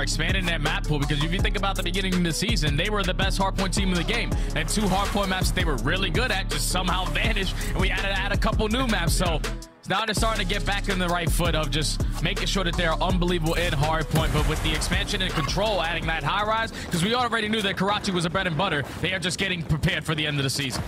expanding that map pool, because if you think about the beginning of the season, they were the best hardpoint team in the game, and 2 hardpoint maps that they were really good at just somehow vanished, and we had to add a couple new maps. So now they're starting to get back in the right foot of just making sure that they're unbelievable in hardpoint. But with the expansion and control, adding that high rise, because we already knew that Karachi was a bread and butter, they are just getting prepared for the end of the season.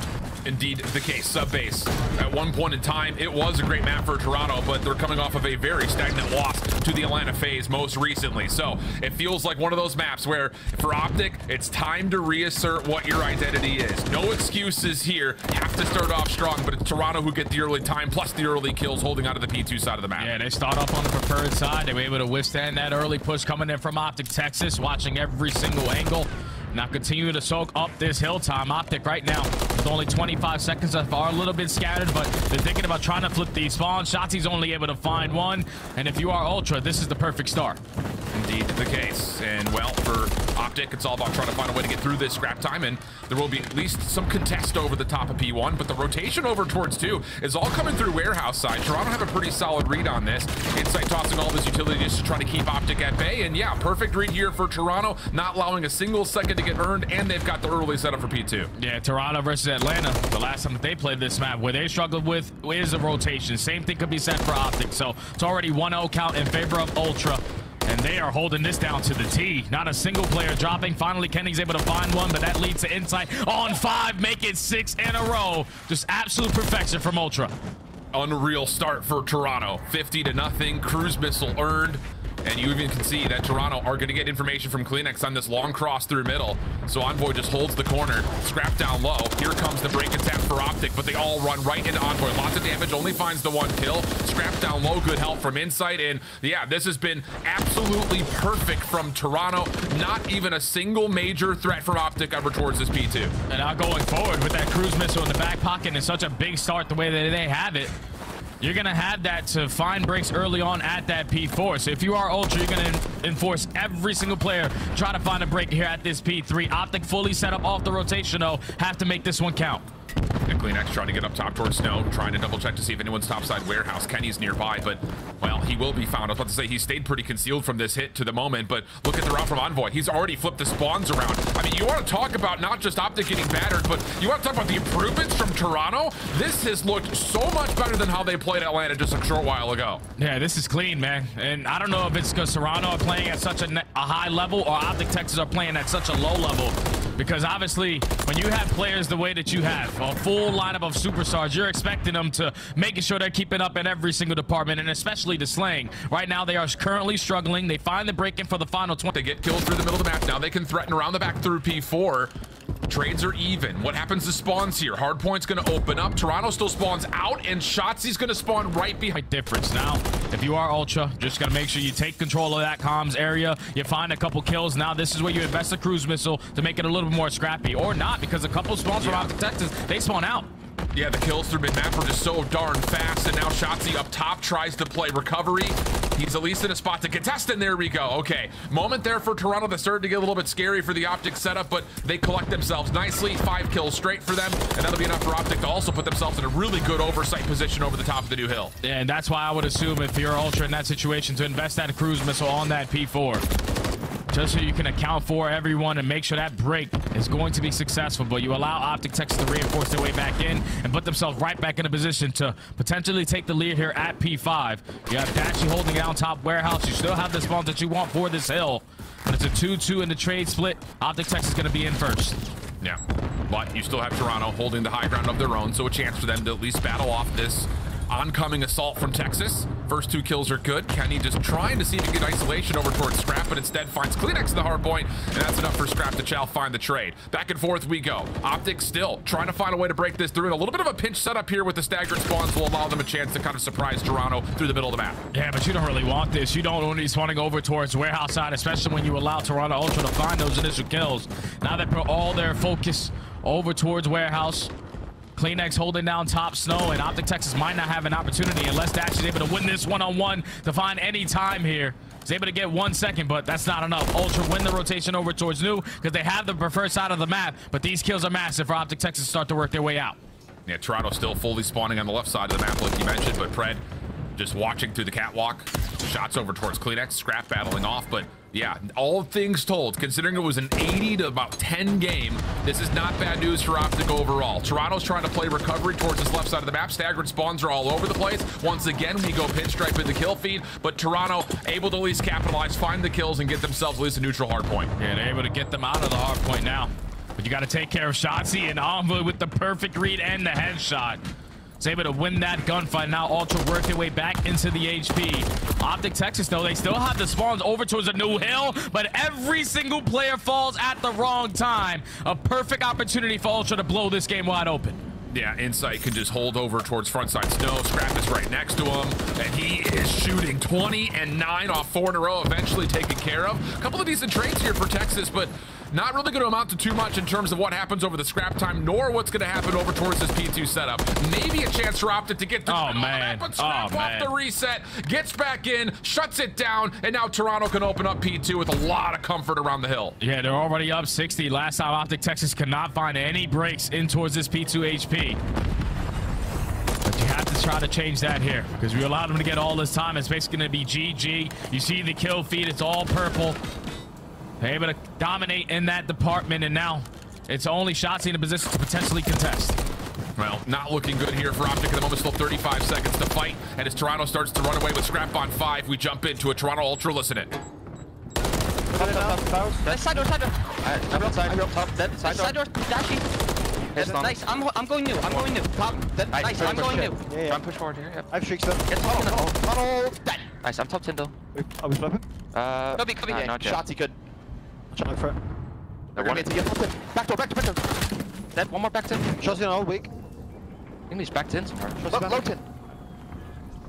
Indeed the case. Subbase, at one point in time, it was a great map for Toronto, but they're coming off of a very stagnant loss to the Atlanta FaZe most recently. So it feels like one of those maps where for Optic, it's time to reassert what your identity is. No excuses here. Have to start off strong, but it's Toronto who get the early time plus the early kills, holding out of the P2 side of the map. Yeah, they start off on the preferred side. They were able to withstand that early push coming in from Optic Texas, watching every single angle. Now continue to soak up this hill time. Optic right now with only 25 seconds left, are a little bit scattered, but they're thinking about trying to flip these spawns. Shotzi's only able to find one, and if you are Ultra, this is the perfect start. Indeed the case. And well, for Optic, it's all about trying to find a way to get through this scrap time, and there will be at least some contest over the top of P1, but the rotation over towards 2 is all coming through warehouse side. Toronto have a pretty solid read on this. Insight tossing all of his utilities to try to keep Optic at bay, and yeah, perfect read here for Toronto, not allowing a single second to get earned, and they've got the early setup for P2. Yeah, Toronto versus Atlanta, the last time that they played this map, where they struggled with is a rotation. Same thing could be said for Optic, so it's already 1-0 count in favor of Ultra. And they are holding this down to the T. Not a single player dropping. Finally, Kenny's able to find one, but that leads to Insight on 5, make it 6 in a row. Just absolute perfection from Ultra. Unreal start for Toronto. 50-0, cruise missile earned. And you even can see that Toronto are going to get information from Kleenex on this long cross through middle. So Envoy just holds the corner, scrap down low. Here comes the break attack for Optic, but they all run right into Envoy. Lots of damage, only finds the 1 kill. Scrap down low, good help from Insight. And yeah, this has been absolutely perfect from Toronto. Not even a single major threat from Optic over towards this P2. And now going forward with that cruise missile in the back pocket and such a big start the way that they have it, you're going to have that to find breaks early on at that P4. So if you are Ultra, you're going to enforce every single player, try to find a break here at this P3. Optic fully set up off the rotation, though. Have to make this one count. And Kleenex trying to get up top towards Snow, trying to double check to see if anyone's topside warehouse. Kenny's nearby, but, well, he will be found. I was about to say he stayed pretty concealed from this hit to the moment, but look at the route from Envoy. He's already flipped the spawns around. I mean, you want to talk about not just Optic getting battered, but you want to talk about the improvements from Toronto? This has looked so much better than how they played Atlanta just a short while ago. Yeah, this is clean, man. And I don't know if it's because Toronto are playing at such a high level or Optic Texas are playing at such a low level. Because obviously, when you have players the way that you have, a full lineup of superstars, you're expecting them to making sure they're keeping up in every single department, and especially the slaying. Right now, they are currently struggling. They find the break-in for the final 20. They get killed through the middle of the map. Now they can threaten around the back through P4. Trades are even. What happens to spawns here? Hardpoint's going to open up. Toronto still spawns out, and Shotzi's going to spawn right behind. Difference now. If you are Ultra, just got to make sure you take control of that comms area. You find a couple kills. Now this is where you invest a cruise missile to make it a little bit more scrappy, or not, because a couple spawns from Optic Texas, they spawn out. Yeah, the kills through mid-map are just so darn fast, and now Shotzi up top tries to play recovery. He's at least in a spot to contest, and there we go. Okay, moment there for Toronto that started to get a little bit scary for the Optic setup, but they collect themselves nicely. 5 kills straight for them, and that'll be enough for Optic to also put themselves in a really good oversight position over the top of the new hill. And that's why I would assume if you're Ultra in that situation to invest that cruise missile on that P4. Just so you can account for everyone and make sure that break is going to be successful. But you allow Optic Texas to reinforce their way back in and put themselves right back in a position to potentially take the lead here at P5. You have Dashy holding down top warehouse. You still have the spawns that you want for this hill. But it's a 2-2 in the trade split. Optic Texas is going to be in first. Yeah, but you still have Toronto holding the high ground of their own, so a chance for them to at least battle off this oncoming assault from Texas. First 2 kills are good. Kenny just trying to see if he can get isolation over towards Scrap, but instead finds Kleenex in the hard point, and that's enough for Scrap to Chow find the trade. Back and forth we go. Optic still trying to find a way to break this through, and a little bit of a pinch setup here with the staggered spawns will allow them a chance to kind of surprise Toronto through the middle of the map. Yeah, but you don't really want this. You don't want to be spawning over towards warehouse side, especially when you allow Toronto Ultra to find those initial kills. Now they put all their focus over towards warehouse. Kleenex holding down top Snow, and Optic Texas might not have an opportunity unless Dash is able to win this one-on-one to find any time here. He's able to get 1 second, but that's not enough. Ultra win the rotation over towards New because they have the preferred side of the map, but these kills are massive for Optic Texas to start to work their way out. Yeah, Toronto still fully spawning on the left side of the map like you mentioned, but Pred just watching through the catwalk. Shots over towards Kleenex, Scrap battling off, but yeah, all things told, considering it was an 80 to about 10 game, this is not bad news for Optic overall. Toronto's trying to play recovery towards this left side of the map. Staggered spawns are all over the place. Once again, we go pinstripe in the kill feed, but Toronto able to at least capitalize, find the kills, and get themselves at least a neutral hard point. Yeah, they're able to get them out of the hard point now. But you got to take care of Shotzi and Envoy with the perfect read and the headshot. It's able to win that gunfight. Now Ultra work their way back into the HP. Optic Texas, though, they still have the spawns over towards a new hill, but every single player falls at the wrong time. A perfect opportunity for Ultra to blow this game wide open. Yeah, Insight can just hold over towards frontside snow. Scrap is right next to him, and he is shooting 20 and 9 off 4 in a row, eventually taken care of. A couple of decent trades here for Texas, but not really going to amount to too much in terms of what happens over the scrap time, nor what's going to happen over towards this P2 setup. Maybe a chance for Optic to get the but Scrap off the reset, gets back in, shuts it down, and now Toronto can open up P2 with a lot of comfort around the hill. Yeah, they're already up 60. Last time Optic Texas could not find any breaks in towards this P2 HP. But you have to try to change that here, because we allowed them to get all this time. It's basically going to be GG. You see the kill feed, it's all purple. They're able to dominate in that department, and now it's only Shotzi in a position to potentially contest. Well, not looking good here for Optic at the moment. Still 35 seconds to fight, and as Toronto starts to run away with Scrap on 5, we jump into a Toronto Ultra. Listen it. Side door. I'm outside. Top. Dead. Side door. Dashy. Nice. I'm going new. Top. Dead. Nice. I'm going new. Yeah. Try and push forward here. Yep. I have streaks though. Get tunnel. Dead. Nice. I'm top 10 though. Are we flipping? Could be. Not Shotzi good. Look for it. They're one. Back door. Dead. One more back 10. Shotzi on all weak. I think he's back 10 somewhere. Low 10.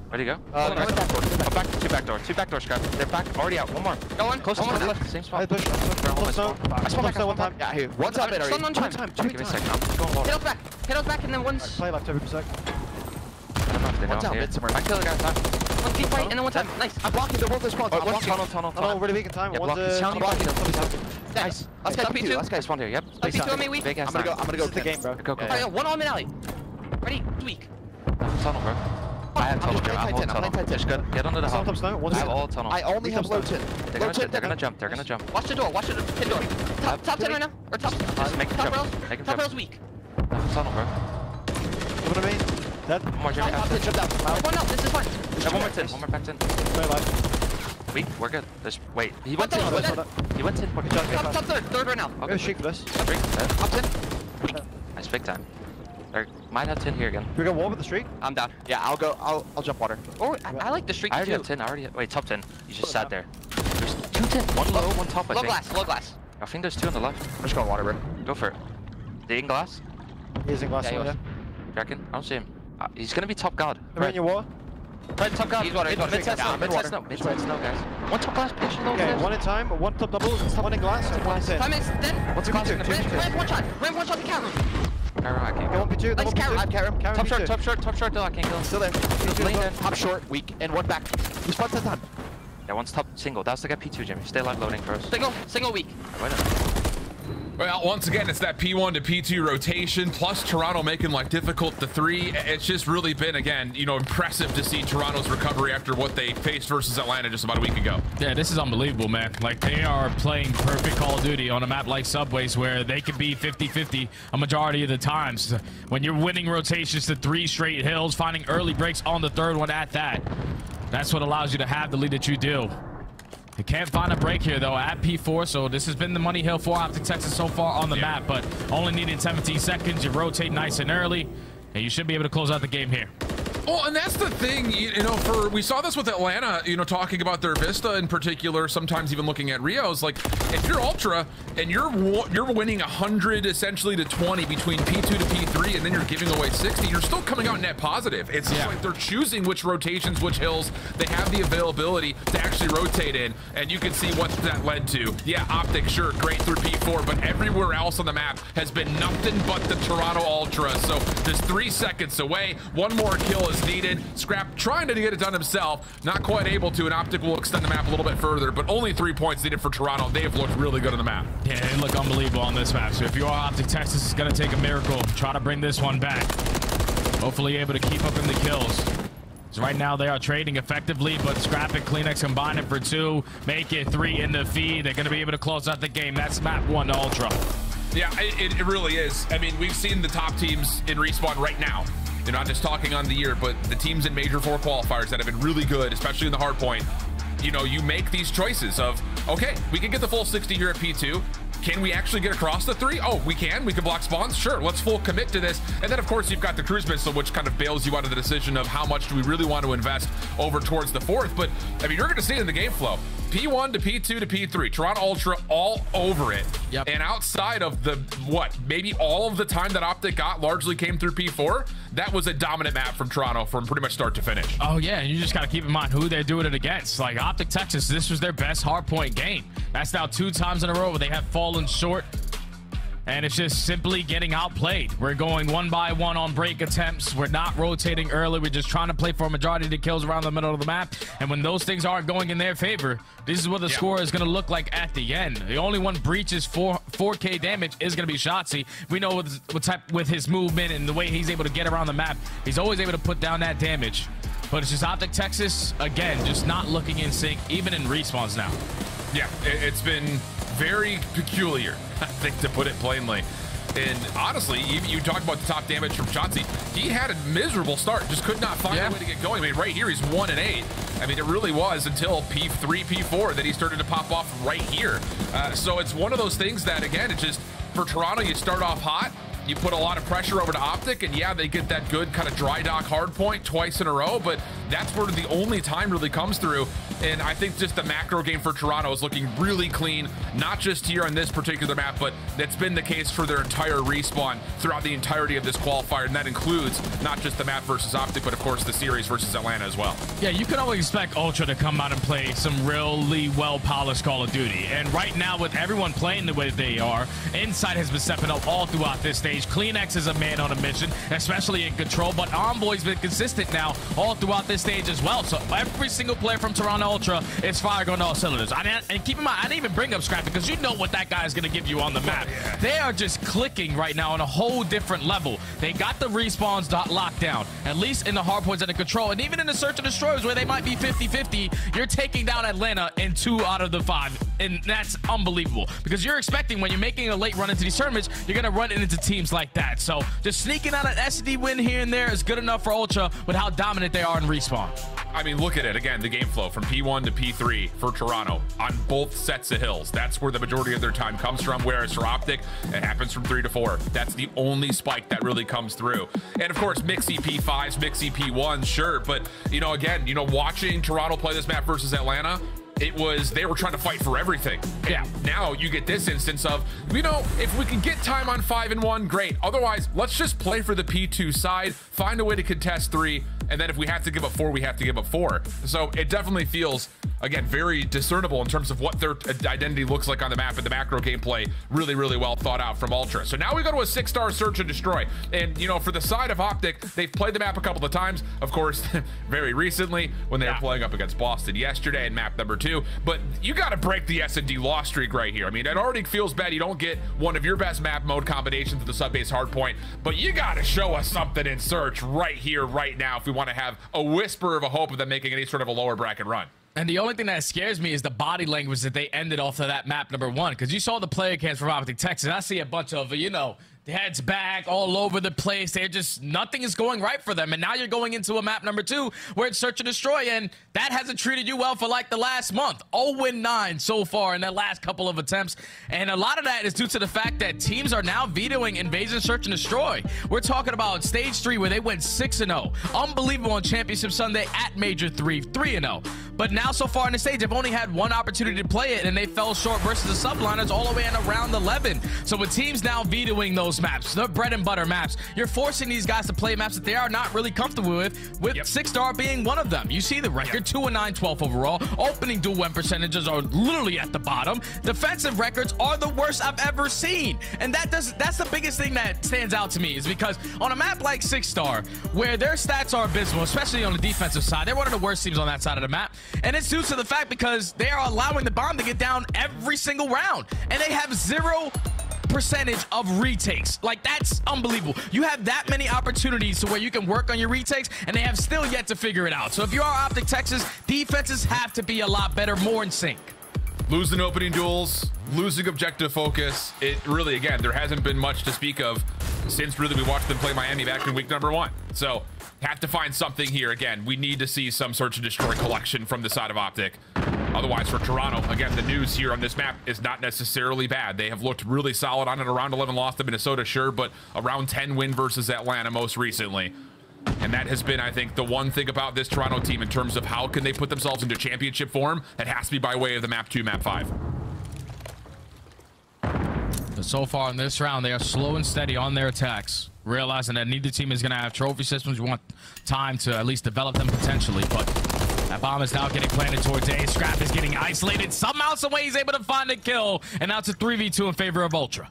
Where'd he go? Back door. Two back door, Scrap. They're back. Already out. One more. Go on. Close to the left. Same spot. I push. I spawned back one time. Yeah, here. One time already. One time. Give me a second. I'm going water. Hit us back and then once. Play left every sec. I don't know if they know One time, mid somewhere. I kill the guy time. One keep fight and then one time. Nice. I'm blocking the both those spawns. One tunnel. No, really weak in time. Yeah, One's I'm blocking them. Nice. Let's get P2. Last guy spawned here. Yep. P2 on me weak. I'm gonna go the game, bro. Go. One on mid alley. Ready? Weak. Tunnel, bro. I have tunnel, bro. I'm holding tunnel. It's good. Get under the hub. I have all tunnel. I only have low 10. They're gonna jump. Watch the door. Watch the pin door. Top 10 right now. Or top. Just make him Top jump. rails. Make him Top jump. rails weak. Have tunnel, bro. What do I mean? Dead. One more Jeremy. Top 10, shut down. One up. This is fine. One more 10. One more back 10. Very live. Weak. We're good. Wait. He One went 10. tunnel. He went 10. Top third. Third right now. I'm gonna shake for this. Top 10. Nice big time. Might have 10 here again. We got wall with the streak. I'm down. Yeah, I'll go. I'll jump water. Oh, I like the streak I already too. have 10. I already have, wait, top 10. You just sat there. There's 2 10. One low, one top, I Low think. glass. Low glass. I think there's 2 on the left. I'm just going water, bro. Go for it. The in glass? He's in glass. Yeah, he was. You reckon? I don't see him. He's gonna be top god. They're in your wall. Right, top god. He's water. He's water. Mid-side snow. Mid-side snow. Mid-side snow, guys. One top glass, pitch low. Okay, one in time, one top double, one in glass, and one in 10. 5 minutes. Then. What's the glass gonna be? Ramp one shot. Ramp one shot the camera. I can't Okay, go. 1v2, Nice carry. I have Karam. Top short, though. I can't kill him. Still there. He's laying there. Top short, weak, and one back. We spot that time. Yeah, one's top single. That's the guy P2, Jimmy. Stay live loading for us. Single weak. Why not? Well, once again, it's that P1 to P2 rotation, plus Toronto making life difficult to 3. It's just really been, again, impressive to see Toronto's recovery after what they faced versus Atlanta just about a week ago. Yeah, this is unbelievable, man. Like, they are playing perfect Call of Duty on a map like Subways, where they could be 50-50 a majority of the times. When you're winning rotations to 3 straight hills, finding early breaks on the 3rd one at that, that's what allows you to have the lead that you do. You can't find a break here, though, at P4, so this has been the money hill for Optic Texas so far on the map, but only needing 17 seconds. You rotate nice and early, and you should be able to close out the game here. Well, and that's the thing, we saw this with Atlanta, talking about their Vista in particular, sometimes even looking at Rio's, like, if you're Ultra and you're winning 100 essentially to 20 between P2 to P3, and then you're giving away 60, you're still coming out net positive. It's just like they're choosing which rotations, which hills they have the availability to actually rotate in, and you can see what that led to. Yeah, Optic, sure, great through P4, but everywhere else on the map has been nothing but the Toronto Ultra. So there's 3 seconds away, one more kill is needed. Scrap trying to get it done himself, not quite able to, and Optic will extend the map a little bit further, but only 3 points needed for Toronto. They have looked really good on the map. Yeah, they look unbelievable on this map. So if you are Optic Texas, it's going to take a miracle. Try to bring this one back. Hopefully able to keep up in the kills. So right now they are trading effectively, but Scrap and Kleenex combine it for 2, make it 3 in the feed. They're going to be able to close out the game. That's map 1 to Ultra. Yeah, it really is. I mean, we've seen the top teams in Respawn right now. You're not just talking on the year, but the teams in Major 4 qualifiers that have been really good, especially in the hard point. You know, you make these choices of, okay, we can get the full 60 here at P2. Can we actually get across the 3? Oh, we can block spawns. Sure, let's full commit to this. And then of course you've got the cruise missile, which kind of bails you out of the decision of how much do we really want to invest over towards the 4th. But I mean, you're going to see it in the game flow. P1 to P2 to P3, Toronto Ultra all over it. Yep. And outside of the, maybe all of the time that Optic got largely came through P4, that was a dominant map from Toronto from pretty much start to finish. Oh yeah, and you just got to keep in mind who they're doing it against. Like Optic Texas, this was their best hardpoint game. That's now 2 times in a row where they have fallen short. And it's just simply getting outplayed. We're going 1 by 1 on break attempts. We're not rotating early. We're just trying to play for a majority of the kills around the middle of the map. And when those things aren't going in their favor, this is what the score is going to look like at the end. The only one breaches 4K damage is going to be Shotzi. We know with his movement and the way he's able to get around the map, he's always able to put down that damage. But it's just Optic Texas, again, just not looking in sync, even in respawns now. Yeah, it's been very peculiar, I think, to put it plainly. And honestly, you talk about the top damage from Shotzi. He had a miserable start, just could not find a way to get going. I mean, right here, he's 1 and 8. I mean, it really was until P3, P4 that he started to pop off right here. So it's one of those things that, again, it just, for Toronto, you start off hot. You put a lot of pressure over to Optic, and yeah, they get that good kind of dry dock hard point twice in a row, but that's where the only time really comes through. And I think just the macro game for Toronto is looking really clean, not just here on this particular map, but that's been the case for their entire Respawn throughout the entirety of this qualifier, and that includes not just the map versus Optic, but of course the series versus Atlanta as well. Yeah, you can always expect Ultra to come out and play some really well-polished Call of Duty. And right now, with everyone playing the way they are, Insight has been stepping up all throughout this stage. Kleenex is a man on a mission, especially in control, but Envoy's been consistent now all throughout this stage as well. So every single player from Toronto Ultra is firing on all cylinders. And keep in mind, I didn't even bring up Scrap because you know what that guy is going to give you on the map. Yeah. They are just clicking right now on a whole different level. They got the respawns locked down, at least in the hardpoints and the control, and even in the search and destroyers where they might be 50-50, you're taking down Atlanta in 2 out of the 5, and that's unbelievable because you're expecting when you're making a late run into these tournaments, you're going to run into teams like that. So just sneaking out an SD win here and there is good enough for Ultra with how dominant they are in Respawn. I mean, look at it again, the game flow from P1 to P3 for Toronto on both sets of hills. That's where the majority of their time comes from, whereas for Optic, it happens from 3 to 4. That's the only spike that really comes through. And of course, mixy P5s, mixy P1s, sure. But, you know, again, you know, watching Toronto play this map versus Atlanta, it was, they were trying to fight for everything. Yeah. Now you get this instance of, you know, if we can get time on 5 and 1, great. Otherwise, let's just play for the P2 side, find a way to contest 3, and then if we have to give up 4, we have to give up 4. So it definitely feels, again, very discernible in terms of what their identity looks like on the map, and the macro gameplay really, really well thought out from Ultra. So now we go to a 6-star search and destroy. And, you know, for the side of Optic, they've played the map a couple of times. Of course, very recently when they were playing up against Boston yesterday in map number 2. But you got to break the S&D loss streak right here. I mean, it already feels bad you don't get one of your best map mode combinations of the sub-base hardpoint, but you got to show us something in search right here, right now, if we want to have a whisper of a hope of them making any sort of a lower bracket run. And the only thing that scares me is the body language that they ended off of that map number 1, because you saw the player cams from Optic Texas. I see a bunch of, you know, heads back all over the place. They're just, nothing is going right for them. And now you're going into a map number 2 where it's search and destroy, and that hasn't treated you well for like the last month. 0-9 so far in their last couple of attempts. And a lot of that is due to the fact that teams are now vetoing invasion, search and destroy. We're talking about stage 3 where they went 6-0. Unbelievable on Championship Sunday at Major 3-0. But now so far in the stage, they've only had one opportunity to play it, and they fell short versus the subliners all the way in around 11. So with teams now vetoing those maps, the bread and butter maps, you're forcing these guys to play maps that they are not really comfortable with 6-star being one of them. You see the record, 2-9, 12 overall. Opening dual win percentages are literally at the bottom. Defensive records are the worst I've ever seen. And that's the biggest thing that stands out to me, is because on a map like 6-star, where their stats are abysmal, especially on the defensive side, they're one of the worst teams on that side of the map. And it's due to the fact because they are allowing the bomb to get down every single round. And they have 0 percentage of retakes. Like, that's unbelievable. You have that many opportunities to where you can work on your retakes, and they have still yet to figure it out. So if you are Optic Texas, defenses have to be a lot better, more in sync. Losing opening duels, losing objective focus. It really, again, there hasn't been much to speak of since really we watched them play Miami back in week number 1. So have to find something here. Again, we need to see some search and destroy collection from the side of Optic. Otherwise, for Toronto, again, the news here on this map is not necessarily bad. They have looked really solid on it. Around 11 loss to Minnesota, sure, but around 10 win versus Atlanta most recently. And that has been, I think, the one thing about this Toronto team in terms of how can they put themselves into championship form. It has to be by way of the map 2, map 5. But so far in this round, they are slow and steady on their attacks, realizing that neither team is going to have trophy systems. We want time to at least develop them potentially, but that bomb is now getting planted towards A. Scrap is getting isolated. Somehow, some way he's able to find a kill, and now it's a 3v2 in favor of Ultra.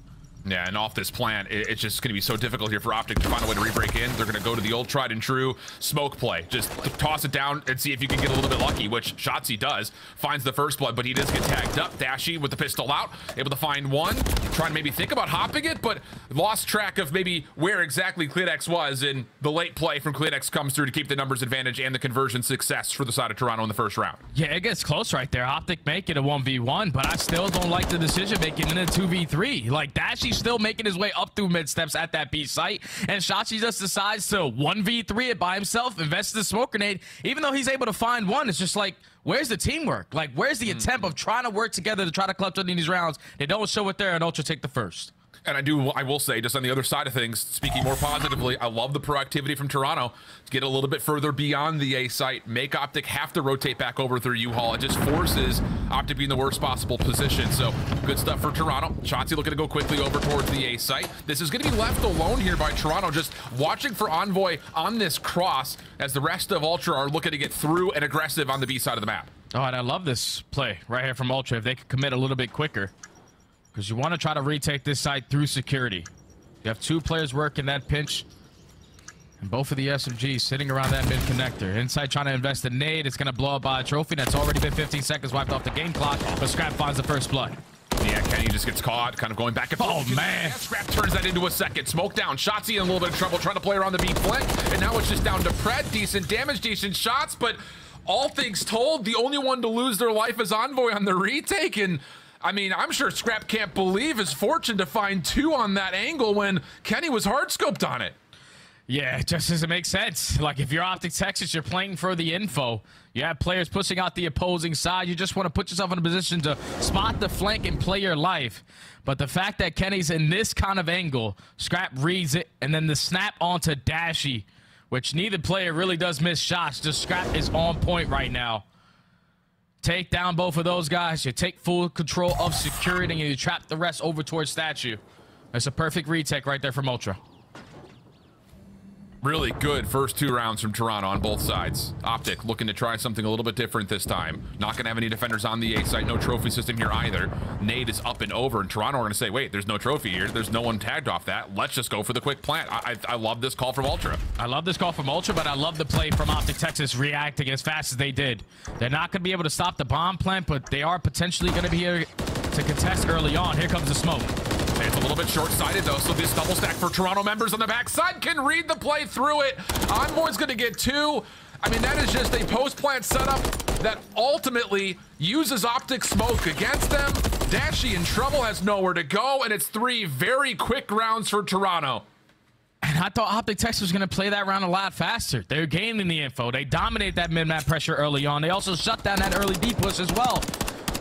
Yeah, and off this plant, it's just going to be so difficult here for Optic to find a way to re-break in. They're going to go to the old tried and true smoke play. Just toss it down and see if you can get a little bit lucky, which Shotzzy does. Finds the first blood, but he does get tagged up. Dashy with the pistol out, able to find one. Trying to maybe think about hopping it, but lost track of maybe where exactly CleanX was, and the late play from CleanX comes through to keep the numbers advantage and the conversion success for the side of Toronto in the first round. Yeah, it gets close right there. Optic make it a 1v1, but I still don't like the decision making in a 2v3. Like, Dashy's still making his way up through mid steps at that B site, and Shotzzy just decides to 1v3 it by himself, invest the smoke grenade. Even though he's able to find one, it's just like, where's the teamwork? Like, where's the attempt of trying to work together to try to clutch on these rounds? They don't show it there, and Ultra take the first. And I will say, just on the other side of things, speaking more positively, I love the proactivity from Toronto to get a little bit further beyond the A site, make Optic have to rotate back over through U-Haul. It just forces Optic to be in the worst possible position. So good stuff for Toronto. Shotzzy looking to go quickly over towards the A site. This is going to be left alone here by Toronto, just watching for Envoy on this cross as the rest of Ultra are looking to get through and aggressive on the B side of the map. Oh, and I love this play right here from Ultra. If they could commit a little bit quicker, because you want to try to retake this site through security. You have 2 players working that pinch, and both of the SMGs sitting around that mid connector. Inside trying to invest a nade. It's going to blow up by a trophy. That's already been 15 seconds wiped off the game clock, but Scrap finds the first blood. Yeah, Kenny just gets caught, kind of going back and forth. Oh, man. Scrap turns that into a second. Smoke down. Shotzzy in a little bit of trouble trying to play around the B flank, and now it's just down to Pred. Decent damage, decent shots, but all things told, the only one to lose their life is Envoy on the retake, and I mean, I'm sure Scrap can't believe his fortune to find 2 on that angle when Kenny was hard scoped on it. Yeah, it just doesn't make sense. Like, if you're Optic Texas, you're playing for the info. You have players pushing out the opposing side. You just want to put yourself in a position to spot the flank and play your life. But the fact that Kenny's in this kind of angle, Scrap reads it, and then the snap onto Dashy, which neither player really does miss shots. Just Scrap is on point right now. Take down both of those guys. You take full control of security, and you trap the rest over towards Statue. That's a perfect retake right there from Ultra. Really good first 2 rounds from Toronto on both sides. Optic looking to try something a little bit different this time. Not going to have any defenders on the A site. No trophy system here either. Nade is up and over, and Toronto are going to say, wait, there's no trophy here. There's no one tagged off that. Let's just go for the quick plant. I love this call from Ultra. I love this call from Ultra, but I love the play from Optic Texas reacting as fast as they did. They're not going to be able to stop the bomb plant, but they are potentially going to be here to contest early on. Here comes the smoke. It's a little bit short-sighted, though, so this double stack for Toronto members on the backside can read the play through it. Envoy's going to get 2. I mean, that is just a post-plant setup that ultimately uses Optic smoke against them. Dashy in trouble, has nowhere to go, and it's 3 very quick rounds for Toronto. And I thought Optic Texas was going to play that round a lot faster. They're gaining the info. They dominate that mid-map pressure early on. They also shut down that early D push as well.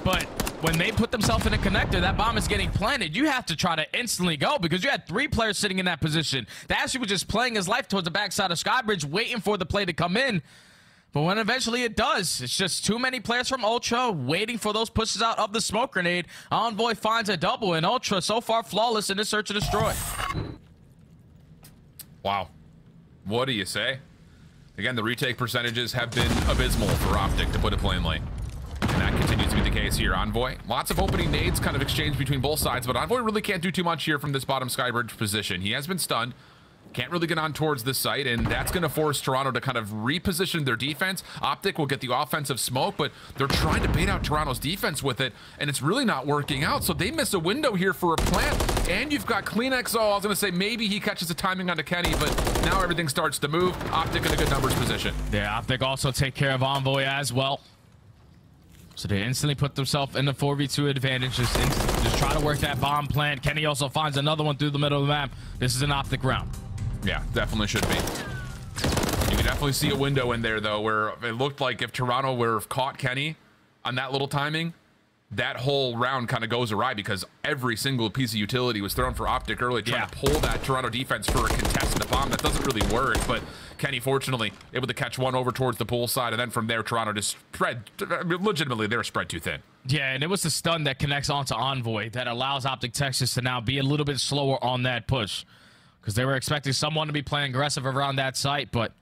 But when they put themselves in a connector, that bomb is getting planted. You have to try to instantly go because you had 3 players sitting in that position. Dashy was just playing his life towards the backside of Skybridge, waiting for the play to come in. But when eventually it does, it's just too many players from Ultra waiting for those pushes out of the smoke grenade. Envoy finds a double, and Ultra so far flawless in this search and destroy. Wow. What do you say? Again, the retake percentages have been abysmal for Optic, to put it plainly. And that continues to be the case here. Envoy, lots of opening nades kind of exchanged between both sides, but Envoy really can't do too much here from this bottom Skybridge position. He has been stunned. Can't really get on towards this site, and that's going to force Toronto to kind of reposition their defense. Optic will get the offensive smoke, but they're trying to bait out Toronto's defense with it, and it's really not working out. So they miss a window here for a plant, and you've got CleanX. Oh, I was going to say maybe he catches the timing onto Kenny, but now everything starts to move. Optic in a good numbers position. Yeah, Optic also take care of Envoy as well. So they instantly put themselves in the 4v2 advantage. Just try to work that bomb plant. Kenny also finds another one through the middle of the map. This is an Optic round. Yeah, definitely should be. You can definitely see a window in there, though, where it looked like if Toronto were caught Kenny on that little timing, that whole round kind of goes awry because every single piece of utility was thrown for Optic early, trying to pull that Toronto defense for a contest and a bomb. That doesn't really work, but Kenny, fortunately, able to catch one over towards the pool side, and then from there, Toronto just spread. I mean, legitimately, they were spread too thin. Yeah, and it was the stun that connects onto Envoy that allows Optic Texas to now be a little bit slower on that push. Because they were expecting someone to be playing aggressive around that site, but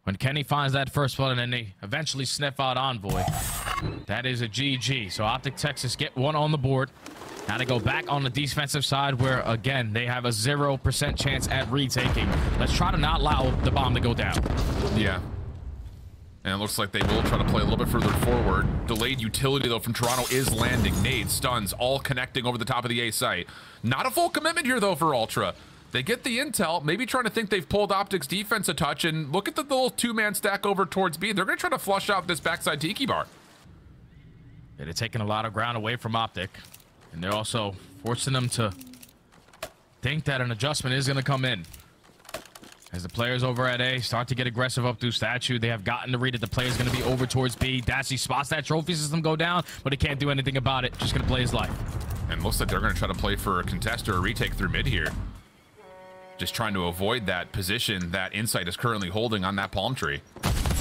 when Kenny finds that first one and then they eventually sniff out Envoy, that is a GG. So Optic Texas get one on the board. Now they go back on the defensive side where, again, they have a 0% chance at retaking. Let's try to not allow the bomb to go down. Yeah. And it looks like they will try to play a little bit further forward. Delayed utility, though, from Toronto is landing. Nades, stuns, all connecting over the top of the A site. Not a full commitment here, though, for Ultra. They get the intel, maybe trying to think they've pulled Optic's defense a touch, and look at the little two-man stack over towards B. They're going to try to flush out this backside Tiki bar. Yeah, they're taking a lot of ground away from Optic, and they're also forcing them to think that an adjustment is going to come in. As the players over at A start to get aggressive up through Statue, they have gotten to read that the player's going to be over towards B. Dashy spots that trophy system go down, but he can't do anything about it. Just going to play his life. And looks like they're going to try to play for a contest or a retake through mid here. Just trying to avoid that position that Insight is currently holding on that palm tree.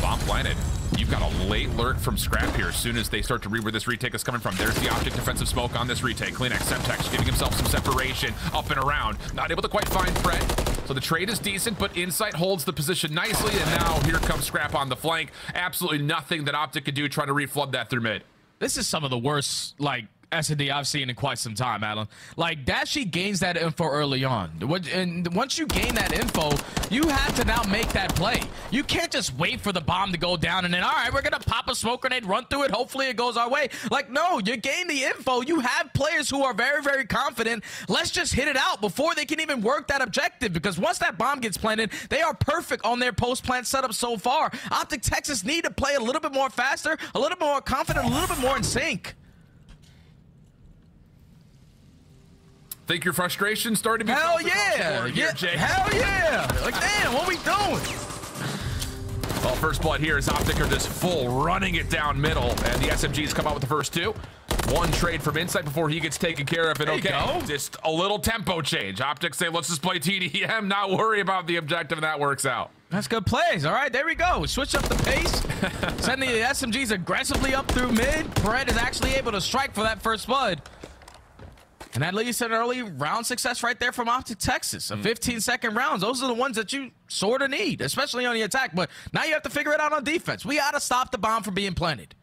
Bomb planted. You've got a late lurk from Scrap here as soon as they start to read where this retake is coming from. There's the Optic defensive smoke on this retake. CleanX, Semtex giving himself some separation up and around. Not able to quite find Fred. So the trade is decent, but Insight holds the position nicely, and now here comes Scrap on the flank. Absolutely nothing that Optic could do trying to reflood that through mid. This is some of the worst, like, S&D I've seen in quite some time, Alan. Like, Dashy gains that info early on. And once you gain that info, you have to now make that play. You can't just wait for the bomb to go down and then, all right, we're going to pop a smoke grenade, run through it, hopefully it goes our way. Like, no, you gain the info. You have players who are very, very confident. Let's just hit it out before they can even work that objective, because once that bomb gets planted, they are perfect on their post-plant setup so far. Optic Texas need to play a little bit more faster, a little bit more confident, a little bit more in sync. Think your frustration started to be hell yeah, here, Jay. Hell yeah. Like, damn, what we doing? Well, first blood here is Optic are just full running it down middle, and the SMGs come out with the first two. One trade from Insight before he gets taken care of, and okay, just a little tempo change. Optic say, let's just play TDM, not worry about the objective, and that works out. That's good plays. All right, there we go. Switch up the pace. Send the SMGs aggressively up through mid. Pred is actually able to strike for that first blood. And that leads to an early round success right there from Optic Texas. A 15-second rounds. Those are the ones that you sort of need, especially on the attack. But now you have to figure it out on defense. We got to stop the bomb from being planted.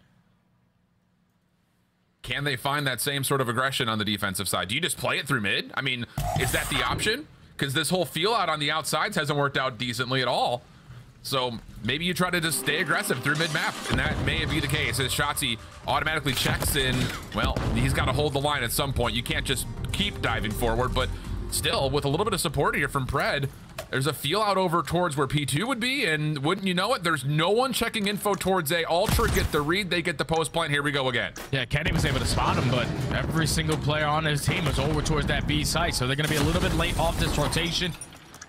Can they find that same sort of aggression on the defensive side? Do you just play it through mid? I mean, is that the option? Because this whole feel out on the outsides hasn't worked out decently at all. So maybe you try to just stay aggressive through mid-map, and that may be the case as Shotzi automatically checks in. Well, he's got to hold the line at some point. You can't just keep diving forward, but still, with a little bit of support here from Pred, there's a feel out over towards where P2 would be, and wouldn't you know it, there's no one checking info towards A. Ultra get the read, they get the post plant. Here we go again. Yeah, Kenny was able to spot him, but every single player on his team was over towards that B site, so they're going to be a little bit late off this rotation.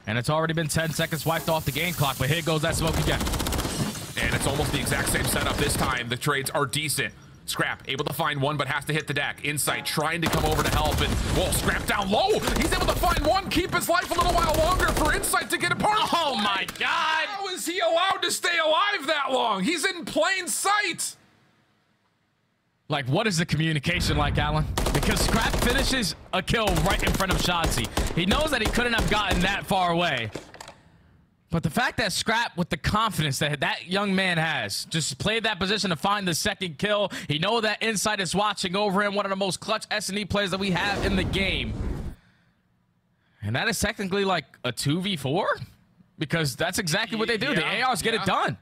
And it's already been 10 seconds wiped off the game clock, but here goes that smoke again. And it's almost the exact same setup this time. The trades are decent. Scrap able to find one, but has to hit the deck. Insight trying to come over to help, and whoa, Scrap down low. He's able to find one, keep his life a little while longer for Insight to get apart. Oh my God! How is he allowed to stay alive that long? He's in plain sight. Like, what is the communication like, Alan? Because Scrap finishes a kill right in front of Shotzi. He knows that he couldn't have gotten that far away. But the fact that Scrap, with the confidence that that young man has, just played that position to find the second kill. He knows that Insight is watching over him, one of the most clutch S&E players that we have in the game. And that is technically like a 2v4 because that's exactly what they do. The ARs get it done.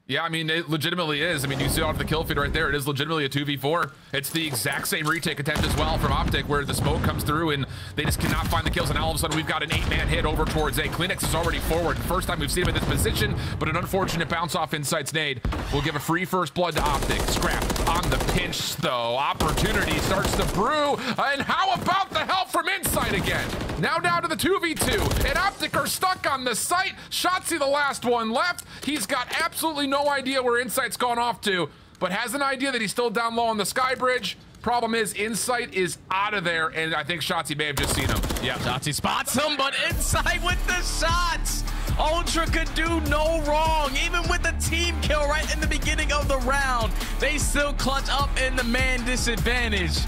Yeah, I mean, it legitimately is. I mean, you see off the kill feed right there. It is legitimately a 2v4. It's the exact same retake attempt as well from Optic, where the smoke comes through and they just cannot find the kills. And all of a sudden, we've got an 8-man hit over towards A. Kleenex is already forward. First time we've seen him in this position, but an unfortunate bounce off Insight's nade will give a free first blood to Optic. Scrap on the pinch, though. Opportunity starts to brew. And how about the help from Insight again? Now down to the 2v2. And Optic are stuck on the site. Shotzzy, the last one left. He's got absolutely no idea where Insight's gone off to, but has an idea that he's still down low on the sky bridge. Problem is, Insight is out of there, and I think Shotzzy may have just seen him. Yeah, Shotzzy spots him, but Insight with the shots. Ultra could do no wrong. Even with the team kill right in the beginning of the round, they still clutch up in the man disadvantage.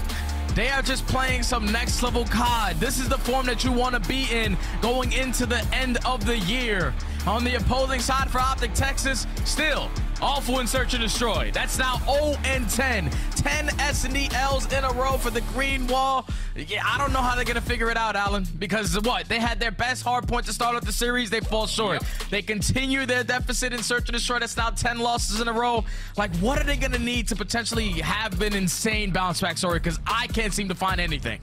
They are just playing some next level COD. This is the form that you want to be in going into the end of the year. On the opposing side for Optic Texas, still awful in search and destroy. That's now 0-10. 10 S&D L's in a row for the green wall. Yeah, I don't know how they're going to figure it out, Alan, because what? They had their best hard point to start off the series. They fall short. Yep. They continue their deficit in search and destroy. That's now 10 losses in a row. Like, what are they going to need to potentially have an insane bounce back story? Because I can't seem to find anything.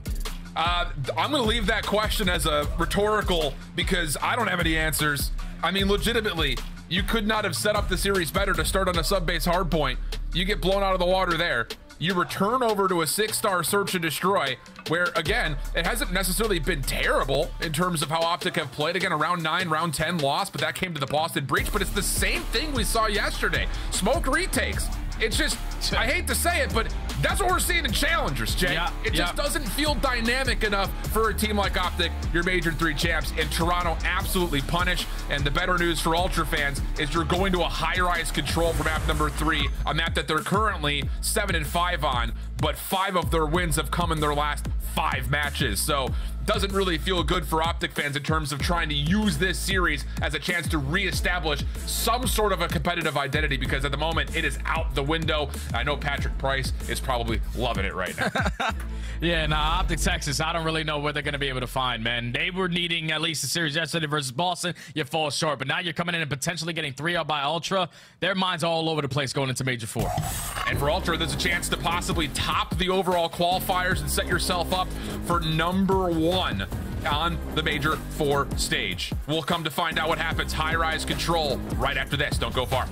I'm going to leave that question as a rhetorical because I don't have any answers. I mean, legitimately, you could not have set up the series better to start on a sub-base hardpoint. You get blown out of the water there. You return over to a 6-star search and destroy, where, again, it hasn't necessarily been terrible in terms of how Optic have played. Again, a round 9, round 10 loss, but that came to the Boston Breach. But it's the same thing we saw yesterday. Smoke retakes. It's just, I hate to say it, but that's what we're seeing in Challengers, Jay. It just doesn't feel dynamic enough for a team like Optic, your Major 3 champs, and Toronto absolutely punish. And the better news for Ultra fans is you're going to a high-rise control for map number 3, a map that they're currently 7-5 on, but 5 of their wins have come in their last 5 matches. So doesn't really feel good for Optic fans in terms of trying to use this series as a chance to reestablish some sort of a competitive identity, because at the moment it is out the window. I know Patrick Price is probably loving it right now. Yeah, nah, Optic Texas, I don't really know what they're going to be able to find, man. They were needing at least a series yesterday versus Boston. You fall short, but now you're coming in and potentially getting 3-0 by Ultra. Their minds all over the place going into Major 4. And for Ultra, there's a chance to possibly top the overall qualifiers and set yourself up for number 1 on the Major 4 stage. We'll come to find out what happens. High-rise control right after this. Don't go far.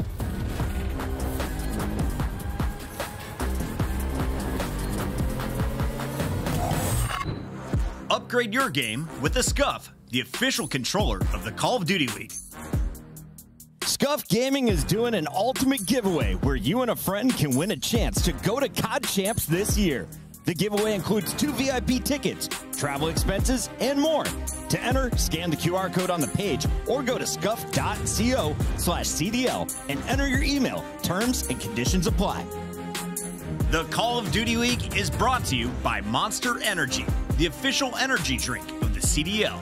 Upgrade your game with the Scuff, the official controller of the Call of Duty League. Scuff Gaming is doing an ultimate giveaway where you and a friend can win a chance to go to COD Champs this year. The giveaway includes 2 VIP tickets, travel expenses, and more. To enter, scan the QR code on the page or go to scuff.co/CDL and enter your email. Terms and conditions apply. The Call of Duty League is brought to you by Monster Energy, the official energy drink of the CDL.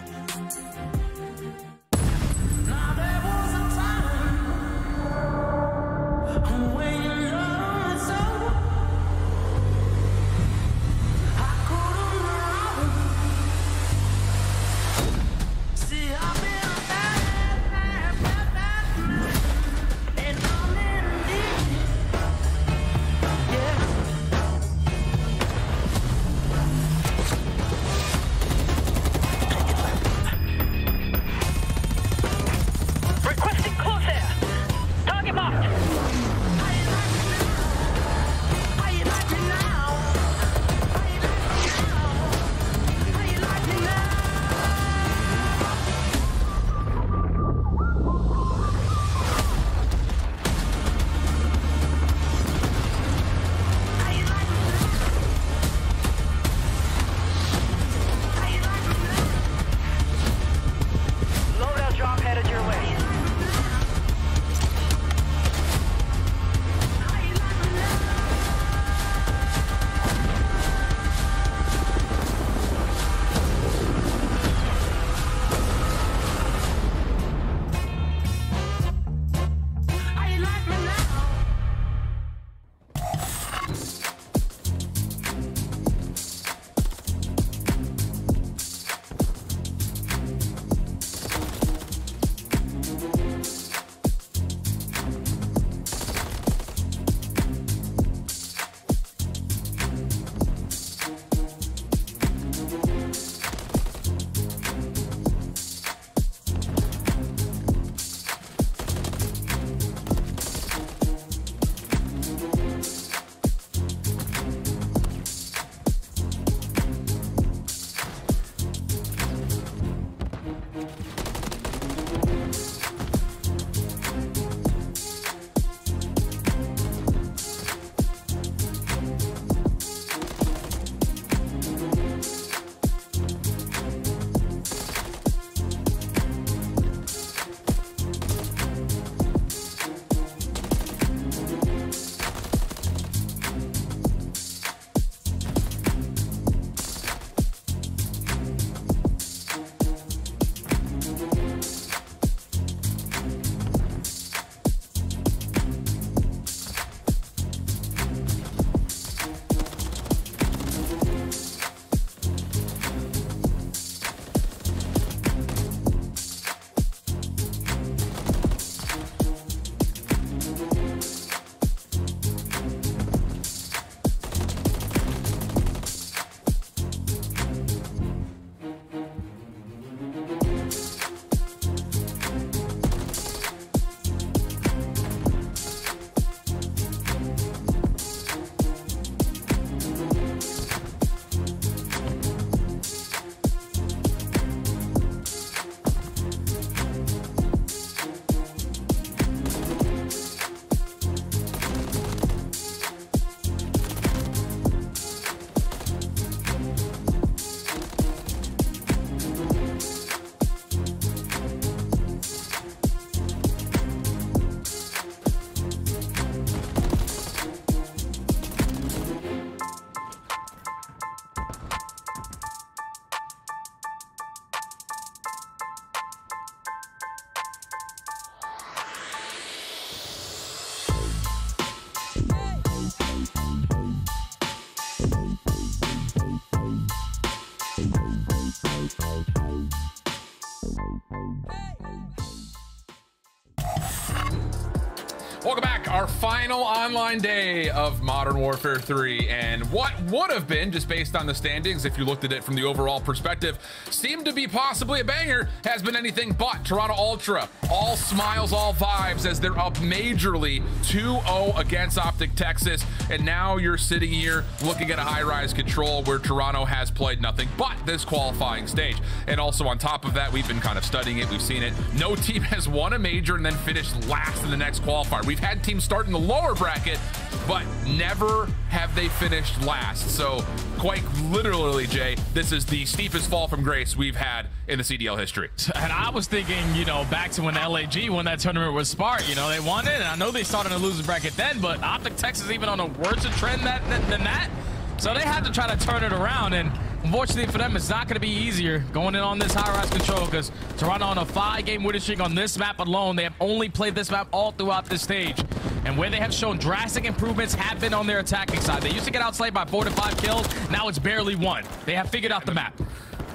Welcome back. Our final online day of Modern Warfare 3, and what would have been, just based on the standings, if you looked at it from the overall perspective, seemed to be possibly a banger, has been anything but. Toronto Ultra, all smiles, all vibes, as they're up majorly 2-0 against Optic Texas, and now you're sitting here looking at a high-rise control where Toronto has played nothing but this qualifying stage. And also on top of that, we've been kind of studying it, we've seen it. No team has won a major and then finished last in the next qualifier. We've had teams start in the lower bracket, but never have they finished last. So quite literally, Jay, this is the steepest fall from grace we've had in the CDL history. And I was thinking, you know, back to when LAG won that tournament with Spark, you know, they won it, and I know they started in a losing bracket then, but Optic Texas even on a worse trend than that. So they had to try to turn it around, and unfortunately for them, it's not going to be easier going in on this high-rise control, because Toronto on a 5-game winning streak on this map alone. They have only played this map all throughout this stage, and where they have shown drastic improvements have been on their attacking side. They used to get outslayed by 4 to 5 kills. Now it's barely 1. They have figured out the map.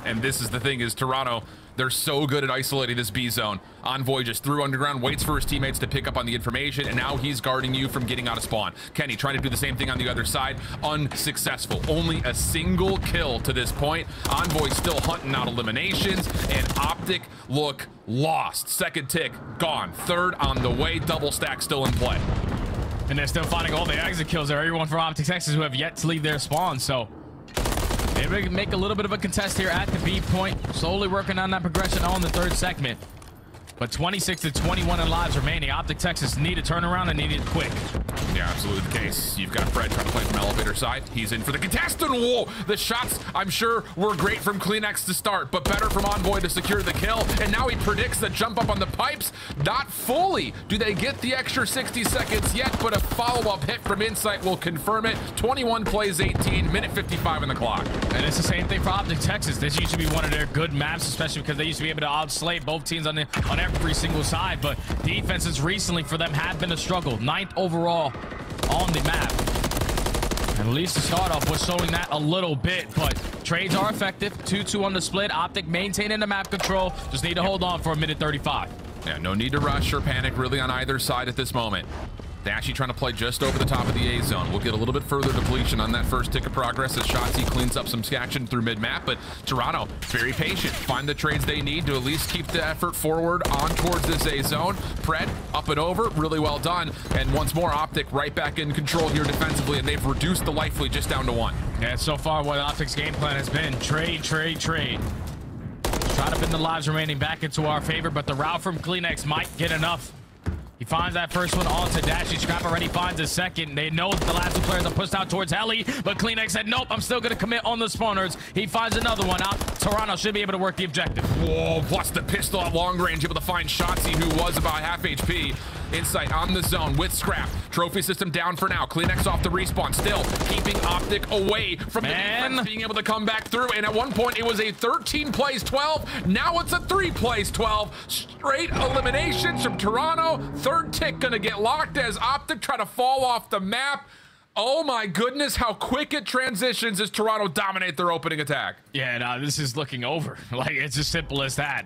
And this is the thing, is Toronto, they're so good at isolating this B zone. Envoy just threw underground, waits for his teammates to pick up on the information, and now he's guarding you from getting out of spawn. Kenny trying to do the same thing on the other side, unsuccessful. Only a single kill to this point. Envoy still hunting out eliminations, and Optic look lost. Second tick gone, third on the way, double stack still in play. And they're still finding all the exit kills there. Everyone from Optic Texas who have yet to leave their spawn, so they make a little bit of a contest here at the B point, slowly working on that progression on the third segment. But 26 to 21 in lives remaining. Optic Texas need a turnaround and need it quick. Yeah, absolutely the case. You've got Fred trying to play from elevator side. He's in for the contest, and whoa! The shots, I'm sure, were great from CleanX to start, but better from Envoy to secure the kill. And now he predicts the jump up on the pipes. Not fully do they get the extra 60 seconds yet, but a follow-up hit from Insight will confirm it. 21 plays 18, minute 55 on the clock. And it's the same thing for Optic Texas. This used to be one of their good maps, especially because they used to be able to outslay both teams on every single side, but defenses recently for them have been a struggle. 9th overall on the map. And at least to start off was showing that a little bit, but trades are effective. 2-2 on the split. Optic maintaining the map control. Just need to hold on for a minute 35. Yeah, no need to rush or panic really on either side at this moment. Dashy trying to play just over the top of the A zone. We'll get a little bit further depletion on that first tick of progress as Shotzi cleans up some action through mid-map, but Toronto, very patient. Find the trades they need to at least keep the effort forward on towards this A zone. Pred, up and over, really well done. And once more, Optic right back in control here defensively, and they've reduced the life fleet just down to 1. Yeah, so far what Optic's game plan has been trade. Try to pin the lives remaining back into our favor, but the route from CleanX might get enough. He finds that first one onto Dashy. Scrap already finds a second. They know that the last 2 players are pushed out towards Heli, but CleanX said, nope, I'm still going to commit on the spawners. He finds another one out. Toronto should be able to work the objective. Whoa, plus the pistol at long range, able to find Shotzi, who was about half HP. Insight on the zone with Scrap. Trophy system down for now. CleanX off the respawn, still keeping Optic away from the defense being able to come back through. And at one point, it was a 13 plays 12. Now it's a 3 plays 12. Straight eliminations from Toronto. Third tick gonna get locked as Optic try to fall off the map. Oh my goodness, how quick it transitions as Toronto dominate their opening attack. Yeah, no, this is looking over. Like, it's as simple as that.